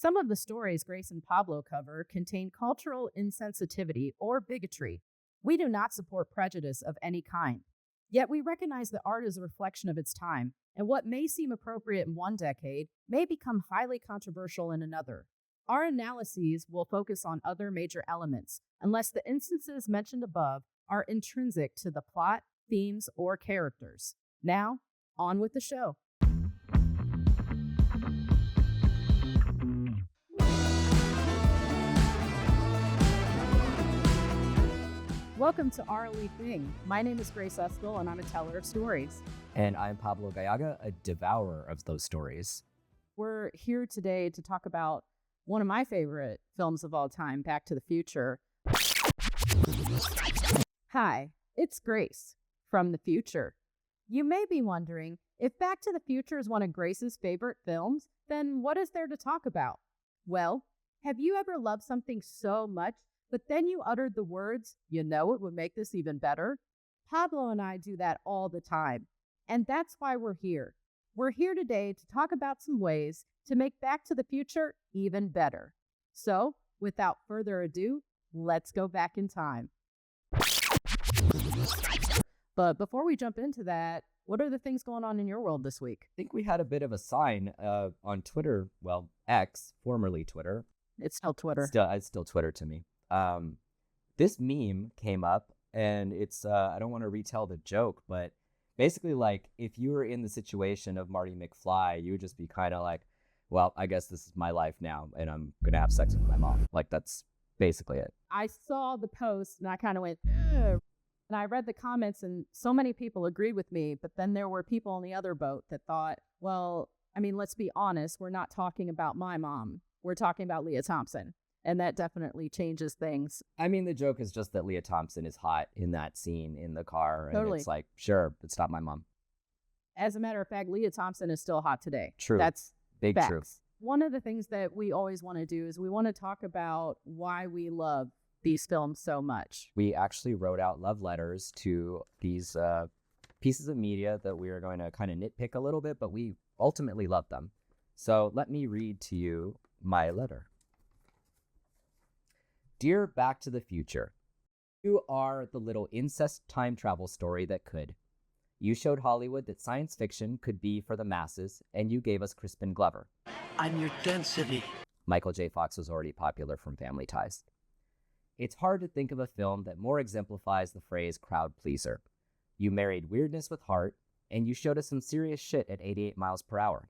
Some of the stories Grace and Pablo cover contain cultural insensitivity or bigotry. We do not support prejudice of any kind. Yet we recognize that art is a reflection of its time, and what may seem appropriate in one decade may become highly controversial in another. Our analyses will focus on other major elements, unless the instances mentioned above are intrinsic to the plot, themes, or characters. Now, on with the show. Welcome to Our Elite Thing. My name is Grace Eskel, and I'm a teller of stories. And I'm Pablo Gallaga, a devourer of those stories. We're here today to talk about one of my favorite films of all time, Back to the Future. Hi, it's Grace from the future. You may be wondering, if Back to the Future is one of Grace's favorite films, then what is there to talk about? Well, have you ever loved something so much, but then you uttered the words, "You know, it would make this even better"? Pablo and I do that all the time, and that's why we're here. We're here today to talk about some ways to make Back to the Future even better. So, without further ado, let's go back in time. But before we jump into that, what are the things going on in your world this week? I think we had a bit of a sign on Twitter, well, X, formerly Twitter. It's still Twitter. It's still Twitter to me. This meme came up, and it's, I don't want to retell the joke, but basically, like, if you were in the situation of Marty McFly, you would just be kind of like, well, I guess this is my life now, and I'm going to have sex with my mom. Like, that's basically it. I saw the post, and I kind of went, ugh. And I read the comments, and so many people agreed with me, but then there were people on the other boat that thought, well, I mean, let's be honest, we're not talking about my mom. We're talking about Leah Thompson. And that definitely changes things. I mean, the joke is just that Leah Thompson is hot in that scene in the car. And Totally. It's like, sure, it's not my mom. As a matter of fact, Leah Thompson is still hot today. True. That's big facts. true. One of the things that we always want to do is we want to talk about why we love these films so much. We actually wrote out love letters to these pieces of media that we are going to kind of nitpick a little bit, but we ultimately love them. So let me read to you my letter. Dear Back to the Future, you are the little incest time travel story that could. You showed Hollywood that science fiction could be for the masses, and you gave us Crispin Glover. I'm your density. Michael J. Fox was already popular from Family Ties. It's hard to think of a film that more exemplifies the phrase crowd pleaser. You married weirdness with heart, and you showed us some serious shit at 88 miles per hour.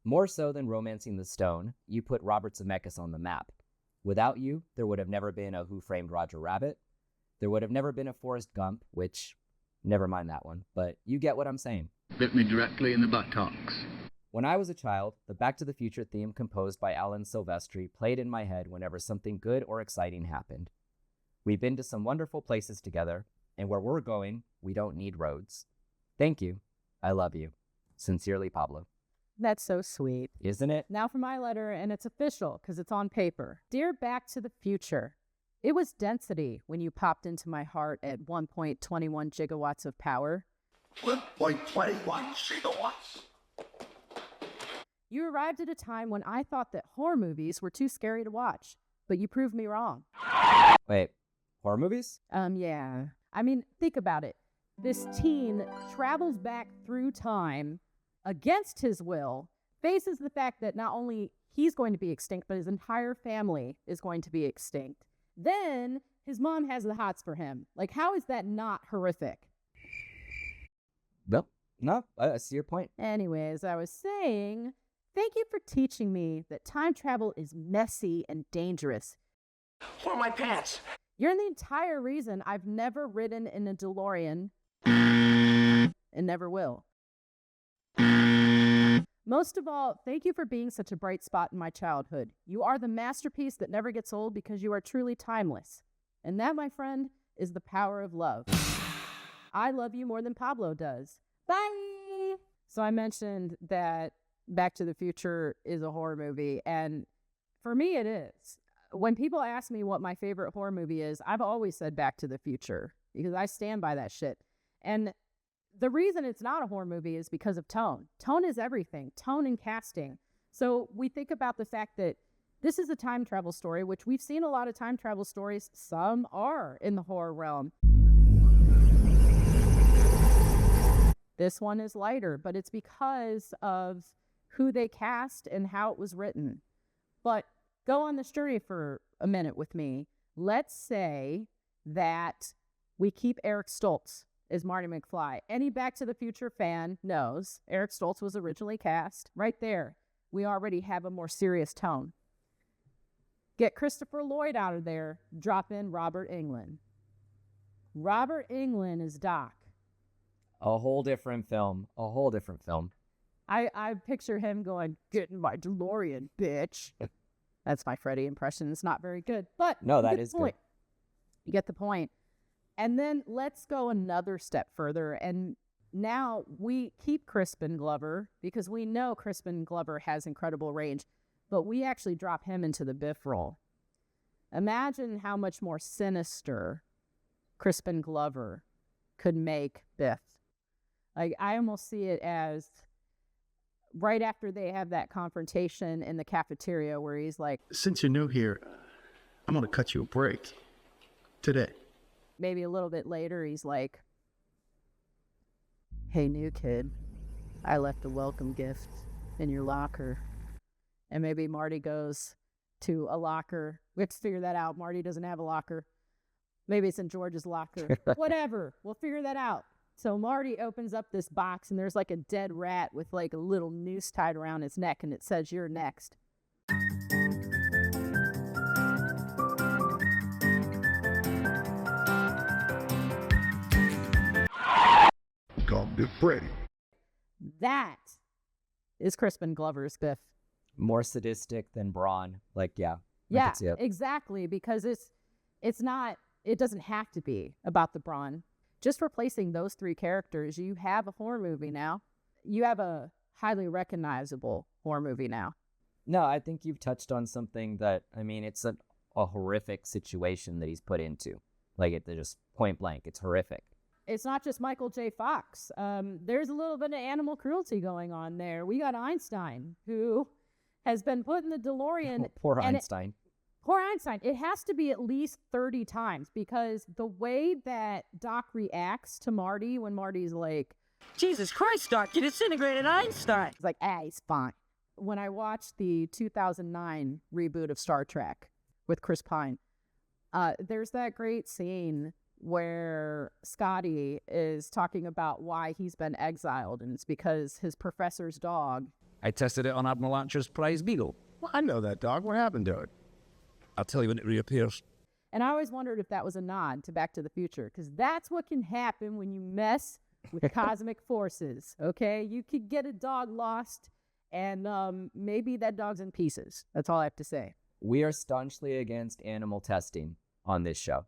More so than Romancing the Stone, you put Robert Zemeckis on the map. Without you, there would have never been a Who Framed Roger Rabbit. There would have never been a Forrest Gump, which, never mind that one, but you get what I'm saying. Bit me directly in the buttocks. When I was a child, the Back to the Future theme composed by Alan Silvestri played in my head whenever something good or exciting happened. We've been to some wonderful places together, and where we're going, we don't need roads. Thank you. I love you. Sincerely, Pablo. That's so sweet. Isn't it? Now for my letter, and it's official because it's on paper. Dear Back to the Future, it was density when you popped into my heart at 1.21 gigawatts of power. 1.21 gigawatts. You arrived at a time when I thought that horror movies were too scary to watch, but you proved me wrong. Wait, horror movies? Yeah. I mean, think about it. This teen travels back through time against his will, faces the fact that not only he's going to be extinct, but his entire family is going to be extinct. Then his mom has the hots for him. Like, how is that not horrific? Well, no, I see your point. Anyways, I was saying, thank you for teaching me that time travel is messy and dangerous. Where are my pants? You're the entire reason I've never ridden in a DeLorean and never will. Most of all, thank you for being such a bright spot in my childhood. You are the masterpiece that never gets old because you are truly timeless. And that, my friend, is the power of love. I love you more than Pablo does. Bye! So I mentioned that Back to the Future is a horror movie, and for me it is. When people ask me what my favorite horror movie is, I've always said Back to the Future because I stand by that shit. And the reason it's not a horror movie is because of tone. Tone is everything. Tone and casting. So we think about the fact that this is a time travel story, which we've seen a lot of time travel stories. Some are in the horror realm. This one is lighter, but it's because of who they cast and how it was written. But go on this journey for a minute with me. Let's say that we keep Eric Stoltz as Marty McFly. Any Back to the Future fan knows Eric Stoltz was originally cast. Right there, we already have a more serious tone. Get Christopher Lloyd out of there, drop in Robert Englund. Robert Englund is Doc. A whole different film. I picture him going, "Get in my DeLorean, bitch." That's my Freddy impression. It's not very good, but No, that is good. You get the point. And then let's go another step further. And now we keep Crispin Glover because we know Crispin Glover has incredible range, but we actually drop him into the Biff role. Imagine how much more sinister Crispin Glover could make Biff. Like, I almost see it as right after they have that confrontation in the cafeteria where he's like, "Since you're new here, I'm going to cut you a break today." Maybe a little bit later, he's like, "Hey, new kid, I left a welcome gift in your locker." And maybe Marty goes to a locker. We have to figure that out. Marty doesn't have a locker. Maybe it's in George's locker. Whatever. We'll figure that out. So Marty opens up this box, and there's like a dead rat with like a little noose tied around his neck, and it says, "You're next." Call Big Freddy. That is Crispin Glover's Biff. More sadistic than Braun. Like, yeah. I Yeah, could see it. exactly, because it's not, it doesn't have to be about the Braun. Just replacing those three characters, you have a horror movie now. You have a highly recognizable horror movie now. No, I think you've touched on something that, I mean, it's a horrific situation that he's put into. Like, it's just point blank. It's horrific. It's not just Michael J. Fox. There's a little bit of animal cruelty going on there. We got Einstein, who has been put in the DeLorean. Poor Einstein. Poor Einstein. It has to be at least 30 times because the way that Doc reacts to Marty when Marty's like, Jesus Christ, Doc, you disintegrated Einstein. he's like, he's fine. When I watched the 2009 reboot of Star Trek with Chris Pine, there's that great scene where Scotty is talking about why he's been exiled, and it's because his professor's dog. I tested it on Admiral Archer's prize beagle. Well, I know that dog. What happened to it? I'll tell you when it reappears. And I always wondered if that was a nod to Back to the Future, because that's what can happen when you mess with cosmic forces, okay? You could get a dog lost, and maybe that dog's in pieces. That's all I have to say. We are staunchly against animal testing on this show.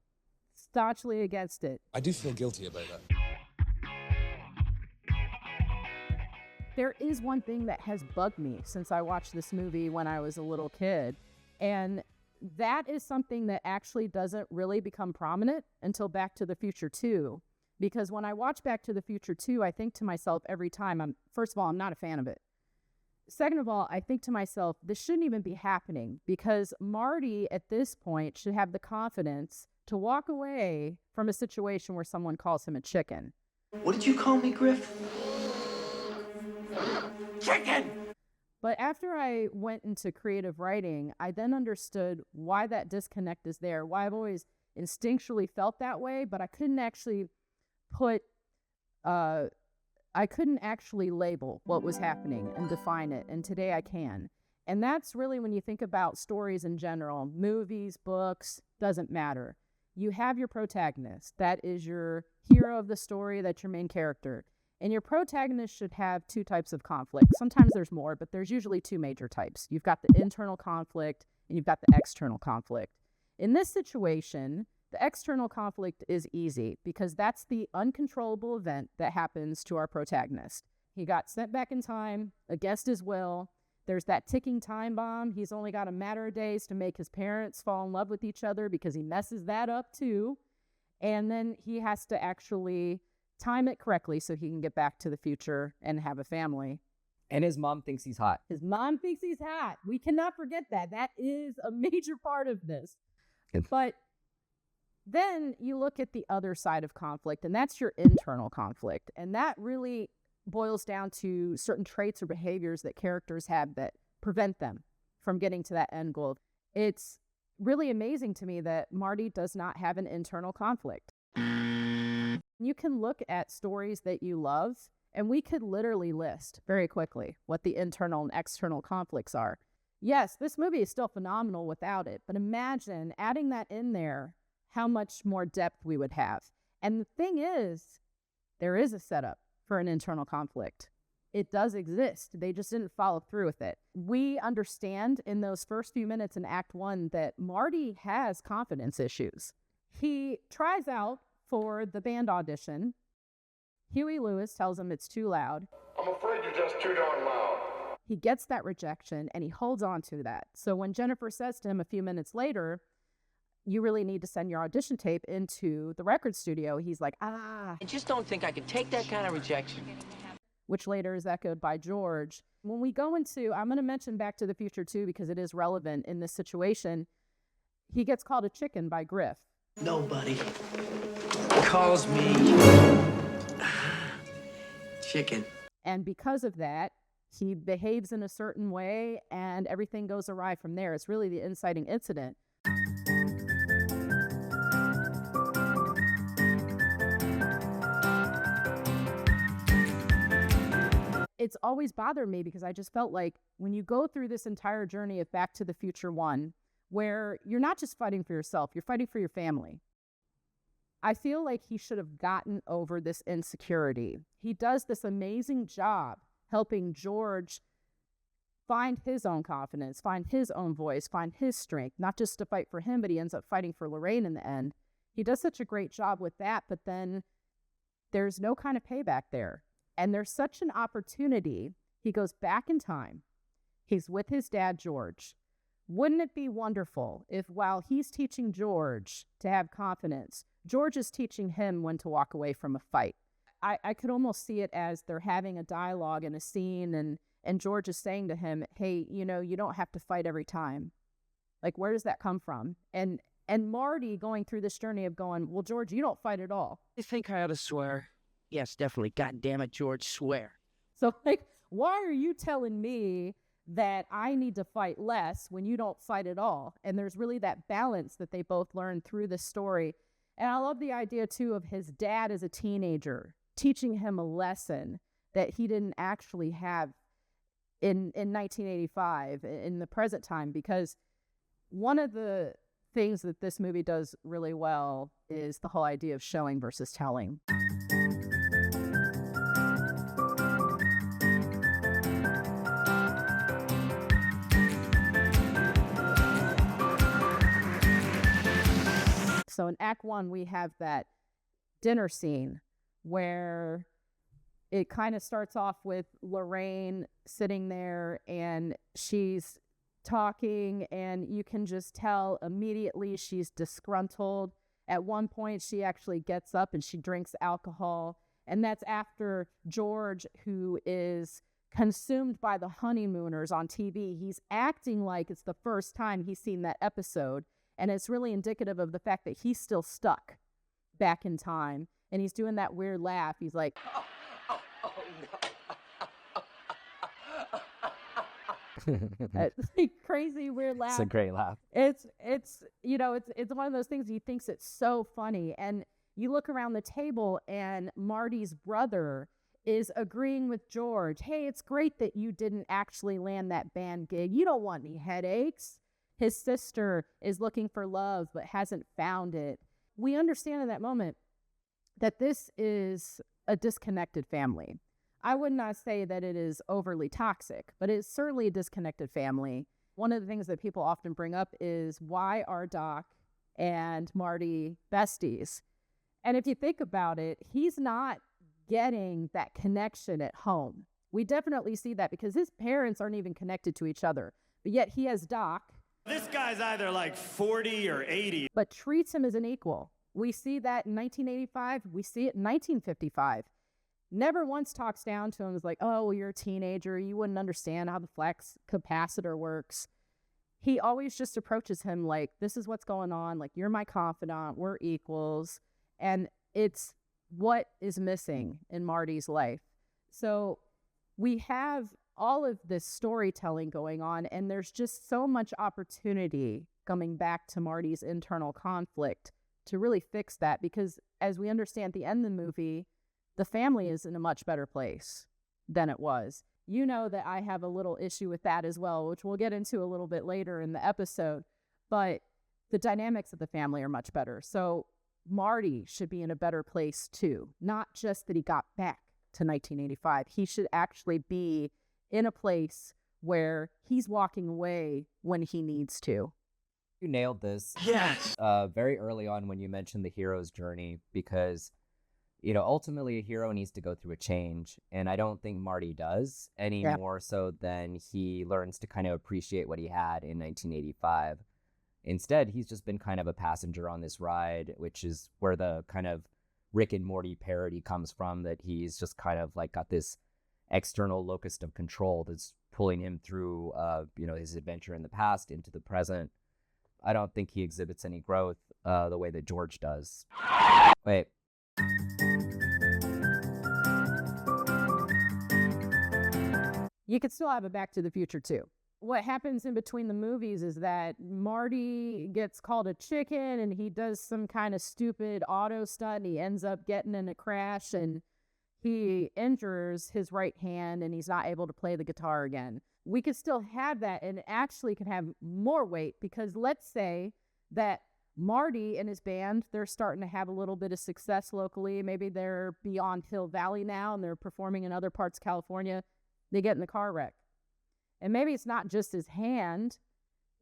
Staunchly against it. I do feel guilty about that. There is one thing that has bugged me since I watched this movie when I was a little kid, and that is something that actually doesn't really become prominent until Back to the Future 2. Because when I watch Back to the Future 2, I think to myself every time, first of all, I'm not a fan of it. Second of all, I think to myself, this shouldn't even be happening because Marty at this point should have the confidence to walk away from a situation where someone calls him a chicken. What did you call me, Griff? Chicken! But after I went into creative writing, I then understood why that disconnect is there, why I've always instinctually felt that way, but I couldn't actually label what was happening and define it, and today I can. And that's really when you think about stories in general, movies, books, doesn't matter. You have your protagonist. That is your hero of the story, that's your main character. And your protagonist should have two types of conflict. Sometimes there's more, but there's usually two major types. You've got the internal conflict and you've got the external conflict. In this situation, the external conflict is easy because that's the uncontrollable event that happens to our protagonist. He got sent back in time against his will. There's that ticking time bomb. He's only got a matter of days to make his parents fall in love with each other because he messes that up too. And then he has to actually time it correctly so he can get back to the future and have a family. And his mom thinks he's hot. His mom thinks he's hot. We cannot forget that. That is a major part of this. But then you look at the other side of conflict, and that's your internal conflict. And that really boils down to certain traits or behaviors that characters have that prevent them from getting to that end goal. It's really amazing to me that Marty does not have an internal conflict. You can look at stories that you love, and we could literally list very quickly what the internal and external conflicts are. Yes, this movie is still phenomenal without it, but imagine adding that in there, how much more depth we would have. And the thing is, there is a setup for an internal conflict. It does exist. They just didn't follow through with it. We understand in those first few minutes in Act 1 that Marty has confidence issues. He tries out for the band audition. Huey Lewis tells him it's too loud. I'm afraid you're just too darn loud. He gets that rejection and he holds on to that. So when Jennifer says to him a few minutes later, you really need to send your audition tape into the record studio, he's like, I just don't think I could take that kind of rejection. Which later is echoed by George. When we go into, I'm going to mention Back to the Future too, because it is relevant in this situation. He gets called a chicken by Griff. Nobody calls me chicken. And because of that, he behaves in a certain way and everything goes awry from there. It's really the inciting incident. It's always bothered me because I just felt like when you go through this entire journey of Back to the Future 1, where you're not just fighting for yourself, you're fighting for your family. I feel like he should have gotten over this insecurity. He does this amazing job helping George find his own confidence, find his own voice, find his strength, not just to fight for him, but he ends up fighting for Lorraine in the end. He does such a great job with that, but then there's no kind of payback there. And there's such an opportunity. He goes back in time. He's with his dad, George. Wouldn't it be wonderful if while he's teaching George to have confidence, George is teaching him when to walk away from a fight? I could almost see it as they're having a dialogue in a scene and George is saying to him, hey, you know, you don't have to fight every time. Like, where does that come from? And Marty going through this journey of going, well, George, you don't fight at all. I think I ought to swear. Yes, definitely. God damn it, George, swear. So, like, why are you telling me that I need to fight less when you don't fight at all? And there's really that balance that they both learn through this story. And I love the idea, too, of his dad as a teenager teaching him a lesson that he didn't actually have in 1985, in the present time, because one of the things that this movie does really well is the whole idea of showing versus telling. So in Act 1, we have that dinner scene where it kind of starts off with Lorraine sitting there and she's talking and you can just tell immediately she's disgruntled. At one point, she actually gets up and she drinks alcohol. And that's after George, who is consumed by the honeymooners on TV, he's acting like it's the first time he's seen that episode. And it's really indicative of the fact that he's still stuck back in time. And he's doing that weird laugh. He's like, crazy weird laugh. It's a great laugh. It's you know, it's one of those things he thinks it's so funny. And you look around the table and Marty's brother is agreeing with George. Hey, it's great that you didn't actually land that band gig. You don't want any headaches. His sister is looking for love but hasn't found it. We understand in that moment that this is a disconnected family. I would not say that it is overly toxic, but it's certainly a disconnected family. One of the things that people often bring up is why are Doc and Marty besties? And if you think about it, he's not getting that connection at home. We definitely see that because his parents aren't even connected to each other, but yet he has Doc. This guy's either like 40 or 80. But treats him as an equal. We see that in 1985. We see it in 1955. never once talks down to him. Is like, oh, well, you're a teenager. You wouldn't understand how the flux capacitor works. He always just approaches him like, this is what's going on. Like, you're my confidant. We're equals. And it's what is missing in Marty's life. So we have all of this storytelling going on, and there's just so much opportunity coming back to Marty's internal conflict to really fix that, because as we understand at the end of the movie, the family is in a much better place than it was. You know that I have a little issue with that as well, which we'll get into a little bit later in the episode, but the dynamics of the family are much better. So Marty should be in a better place too, not just that he got back to 1985. He should actually be in a place where he's walking away when he needs to. You nailed this. Yes. Very early on when you mentioned the hero's journey, because ultimately a hero needs to go through a change, and I don't think Marty does any more so than he learns to kind of appreciate what he had in 1985. Instead, he's just been kind of a passenger on this ride, which is where the kind of Rick and Morty parody comes from, that he's just kind of like got this external locus of control that's pulling him through his adventure in the past into the present. I don't think he exhibits any growth the way that George does. Wait. You could still have a Back to the Future too. What happens in between the movies is that Marty gets called a chicken and he does some kind of stupid auto stunt and he ends up getting in a crash and he injures his right hand and he's not able to play the guitar again. We could still have that, and actually could have more weight, because let's say that Marty and his band, they're starting to have a little bit of success locally. Maybe they're beyond Hill Valley now and they're performing in other parts of California. They get in the car wreck. And maybe it's not just his hand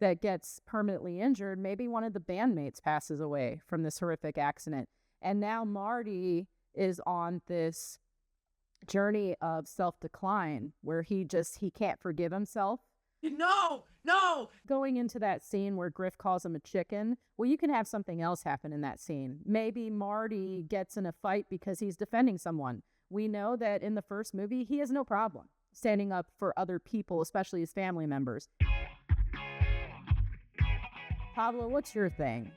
that gets permanently injured. Maybe one of the bandmates passes away from this horrific accident. And now Marty is on this journey of self-decline where he can't forgive himself. No! Going into that scene where Griff calls him a chicken, well, you can have something else happen in that scene. Maybe Marty gets in a fight because he's defending someone. We know that in the first movie, he has no problem standing up for other people, especially his family members. Pablo, what's your thing?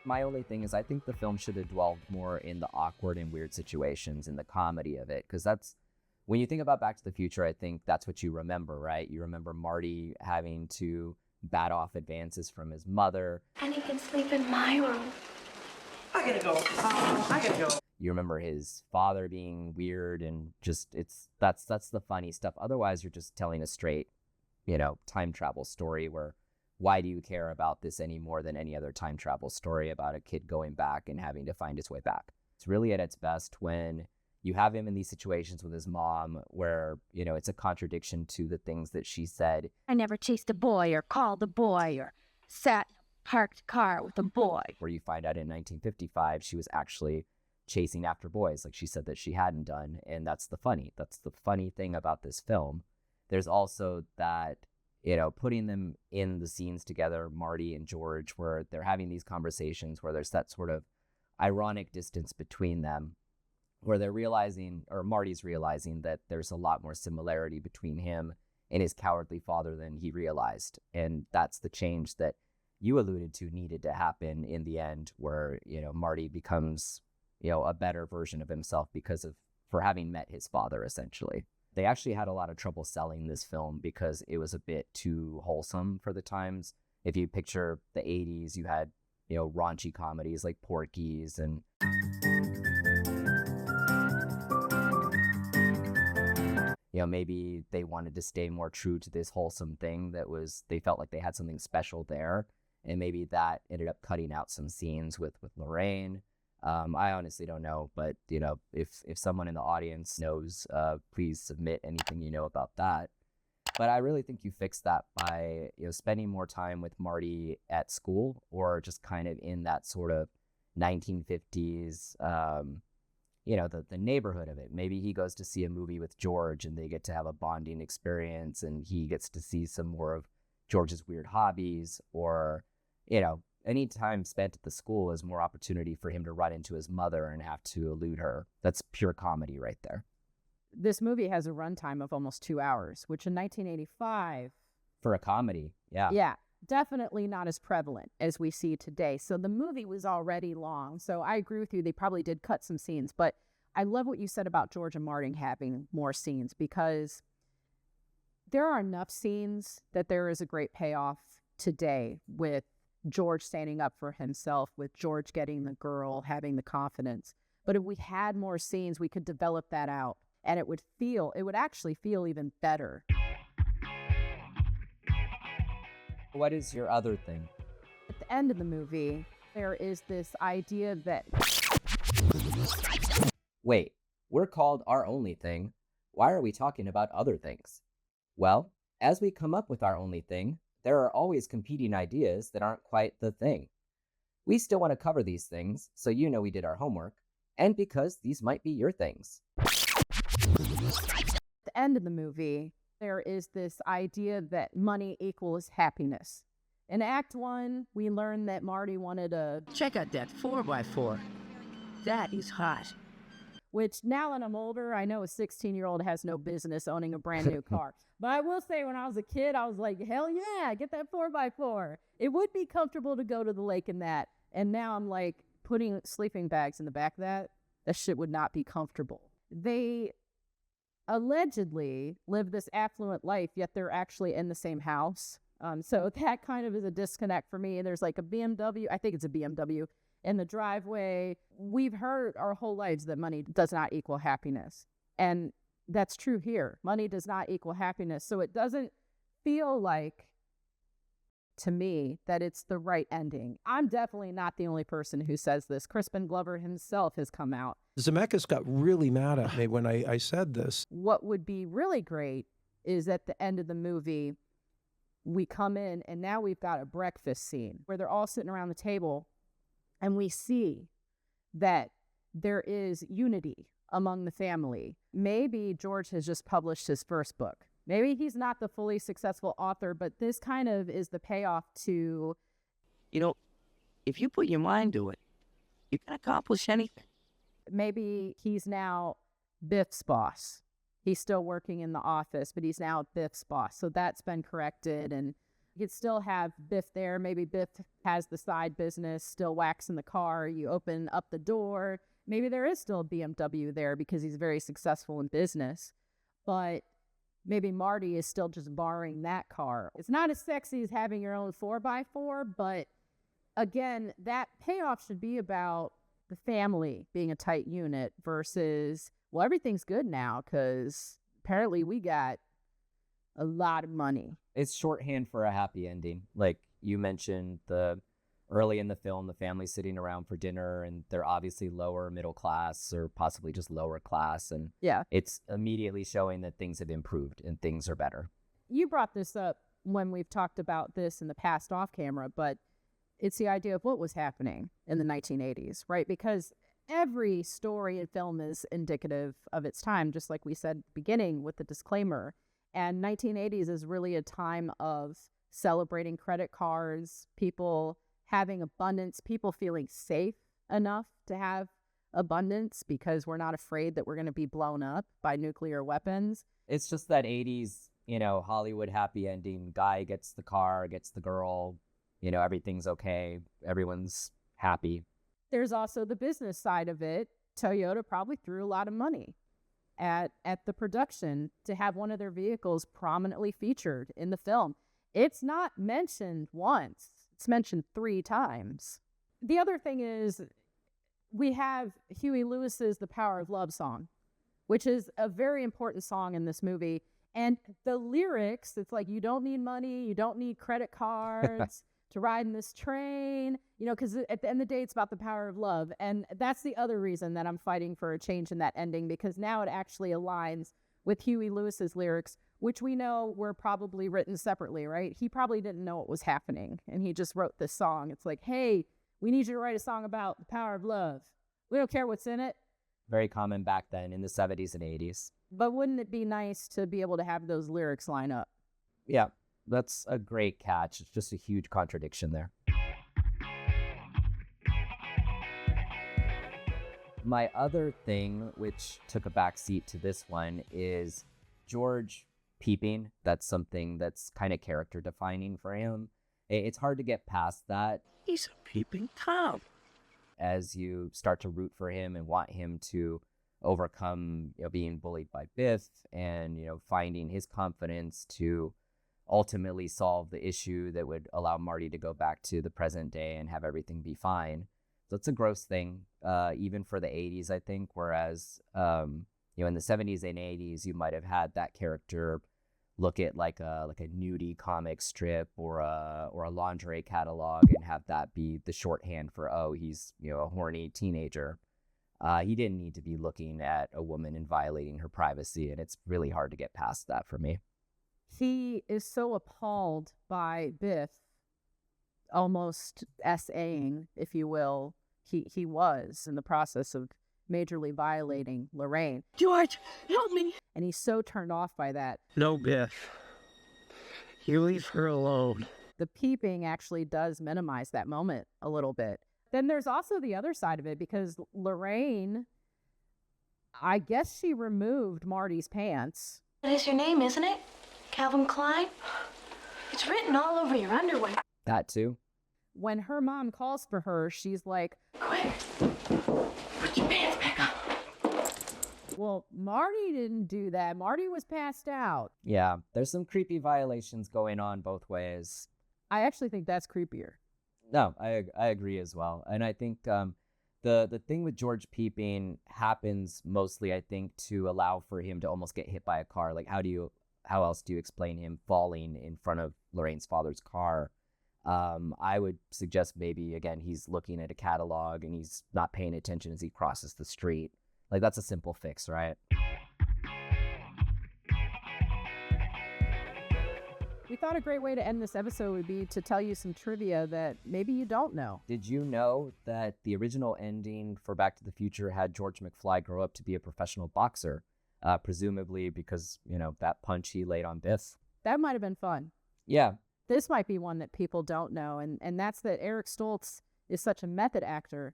My only thing is I think the film should have dwelled more in the awkward and weird situations and the comedy of it, because that's, when you think about Back to the Future, I think that's what you remember, right? You remember Marty having to bat off advances from his mother. And he can sleep in my room. I gotta go. You remember his father being weird, and just that's the funny stuff. Otherwise, you're just telling a straight, time travel story where why do you care about this any more than any other time travel story about a kid going back and having to find his way back? It's really at its best when you have him in these situations with his mom where, it's a contradiction to the things that she said. I never chased a boy or called a boy or sat in a parked car with a boy. Where you find out in 1955, she was actually chasing after boys like she said that she hadn't done. And that's the funny thing about this film. There's also that, putting them in the scenes together, Marty and George, where they're having these conversations where there's that sort of ironic distance between them, where they're realizing, or Marty's realizing, that there's a lot more similarity between him and his cowardly father than he realized. And that's the change that you alluded to needed to happen in the end, where, Marty becomes, a better version of himself for having met his father, essentially. They actually had a lot of trouble selling this film because it was a bit too wholesome for the times. If you picture the 80s, you had, raunchy comedies like Porky's and... maybe they wanted to stay more true to this wholesome thing they felt like they had something special there. And maybe that ended up cutting out some scenes with Lorraine. I honestly don't know, but, if someone in the audience knows, please submit anything you know about that. But I really think you fix that by, spending more time with Marty at school, or just kind of in that sort of 1950s, the neighborhood of it. Maybe he goes to see a movie with George and they get to have a bonding experience and he gets to see some more of George's weird hobbies, or, Any time spent at the school is more opportunity for him to run into his mother and have to elude her. That's pure comedy right there. This movie has a runtime of almost 2 hours, which in 1985... For a comedy, yeah. Yeah, definitely not as prevalent as we see today. So the movie was already long. So I agree with you. They probably did cut some scenes. But I love what you said about George and Martin having more scenes, because there are enough scenes that there is a great payoff today with George standing up for himself, with George getting the girl, having the confidence. But if we had more scenes, we could develop that out, and it would actually feel even better. What is your other thing? At the end of the movie, there is this idea that... Wait, we're called Our Only Thing. Why are we talking about other things? Well, as we come up with our only thing, there are always competing ideas that aren't quite the thing. We still want to cover these things, so you know we did our homework, and because these might be your things. At the end of the movie, there is this idea that money equals happiness. In Act 1, we learn that Marty wanted a... Check out that 4x4. That is hot. Which, now that I'm older, I know a 16-year-old has no business owning a brand new car. But I will say, when I was a kid, I was like, hell yeah, get that 4x4. It would be comfortable to go to the lake in that. And now I'm like, putting sleeping bags in the back of that shit would not be comfortable. They allegedly live this affluent life, yet they're actually in the same house. So that kind of is a disconnect for me. And there's like a BMW, I think it's a BMW, in the driveway. We've heard our whole lives that money does not equal happiness. And that's true here. Money does not equal happiness. So it doesn't feel like, to me, that it's the right ending. I'm definitely not the only person who says this. Crispin Glover himself has come out. Zemeckis got really mad at me when I said this. What would be really great is at the end of the movie, we come in and now we've got a breakfast scene where they're all sitting around the table and we see that there is unity among the family. Maybe George has just published his first book. Maybe he's not the fully successful author, but this kind of is the payoff to... You know, if you put your mind to it, you can accomplish anything. Maybe he's now Biff's boss. He's still working in the office, but he's now Biff's boss. So that's been corrected, and you could still have Biff there. Maybe Biff has the side business, still waxing the car. You open up the door. Maybe there is still a BMW there because he's very successful in business. But maybe Marty is still just borrowing that car. It's not as sexy as having your own 4x4, but again, that payoff should be about the family being a tight unit versus, well, everything's good now because apparently we got a lot of money. It's shorthand for a happy ending. Like you mentioned, early in the film, the family's sitting around for dinner and they're obviously lower middle class or possibly just lower class. And yeah, it's immediately showing that things have improved and things are better. You brought this up when we've talked about this in the past off camera, but it's the idea of what was happening in the 1980s, right? Because every story in film is indicative of its time, just like we said at the beginning with the disclaimer. And 1980s is really a time of celebrating credit cards, people having abundance, people feeling safe enough to have abundance because we're not afraid that we're going to be blown up by nuclear weapons. It's just that 80s, Hollywood happy ending. Guy gets the car, gets the girl, everything's okay. Everyone's happy. There's also the business side of it. Toyota probably threw a lot of money at the production to have one of their vehicles prominently featured in the film. It's not mentioned once. It's mentioned 3 times. The other thing is we have Huey Lewis's The Power of Love song, which is a very important song in this movie. And the lyrics, it's like, you don't need money, you don't need credit cards to ride in this train, because at the end of the day, it's about the power of love. And that's the other reason that I'm fighting for a change in that ending, because now it actually aligns with Huey Lewis's lyrics, which we know were probably written separately, right? He probably didn't know what was happening, and he just wrote this song. It's like, hey, we need you to write a song about the power of love. We don't care what's in it. Very common back then in the 70s and 80s. But wouldn't it be nice to be able to have those lyrics line up? Yeah, that's a great catch. It's just a huge contradiction there. My other thing, which took a backseat to this one, is George peeping. That's something that's kind of character defining for him. It's hard to get past that. He's a peeping Tom. As you start to root for him and want him to overcome, being bullied by Biff and, finding his confidence to ultimately solve the issue that would allow Marty to go back to the present day and have everything be fine. So it's a gross thing, even for the 80s, I think, whereas, in the 70s and 80s, you might have had that character look at like a nudie comic strip or a lingerie catalog and have that be the shorthand for, oh, he's, a horny teenager. He didn't need to be looking at a woman and violating her privacy, and it's really hard to get past that for me. He is so appalled by Biff almost essaying, if you will, he was in the process of majorly violating Lorraine. George, help me. And he's so turned off by that. No, Biff. You leave her alone. The peeping actually does minimize that moment a little bit. Then there's also the other side of it, because Lorraine, I guess she removed Marty's pants. That is your name, isn't it? Calvin Klein? It's written all over your underwear. That too. When her mom calls for her, she's like, Quick, put your pants back on. well, Marty didn't do that. Marty was passed out. Yeah, there's some creepy violations going on both ways. I actually think that's creepier. No, I agree as well. And I think the thing with George peeping happens mostly, I think, to allow for him to almost get hit by a car. Like, how else do you explain him falling in front of Lorraine's father's car? I would suggest maybe, again, he's looking at a catalog and he's not paying attention as he crosses the street. Like, that's a simple fix, right? We thought a great way to end this episode would be to tell you some trivia that maybe you don't know. Did you know that the original ending for Back to the Future had George McFly grow up to be a professional boxer? Presumably because, that punch he laid on Biff. That might have been fun. Yeah. This might be one that people don't know, and that's that Eric Stoltz is such a method actor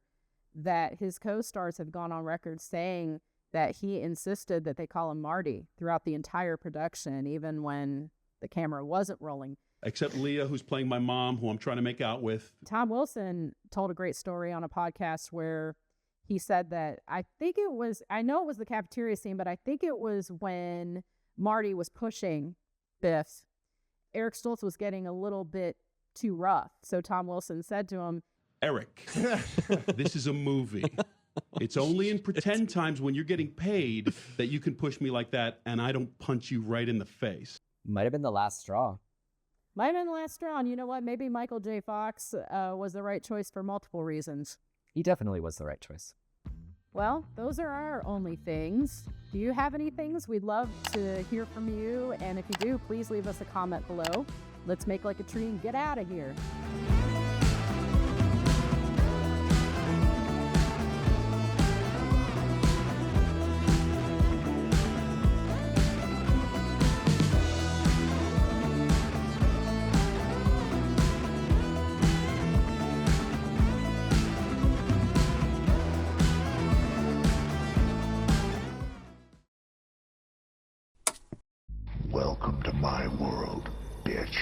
that his co-stars have gone on record saying that he insisted that they call him Marty throughout the entire production, even when the camera wasn't rolling. Except Leah, who's playing my mom, who I'm trying to make out with. Tom Wilson told a great story on a podcast where he said that, I know it was the cafeteria scene, but I think it was when Marty was pushing Biff. Eric Stoltz was getting a little bit too rough. So Tom Wilson said to him, Eric, this is a movie. It's only in pretend times when you're getting paid that you can push me like that and I don't punch you right in the face. Might have been the last straw. Might have been the last straw. And you know what? Maybe Michael J. Fox was the right choice for multiple reasons. He definitely was the right choice. Well, those are our only things. Do you have any things? We'd love to hear from you. And if you do, please leave us a comment below. Let's make like a tree and get out of here. Welcome to my world, bitch.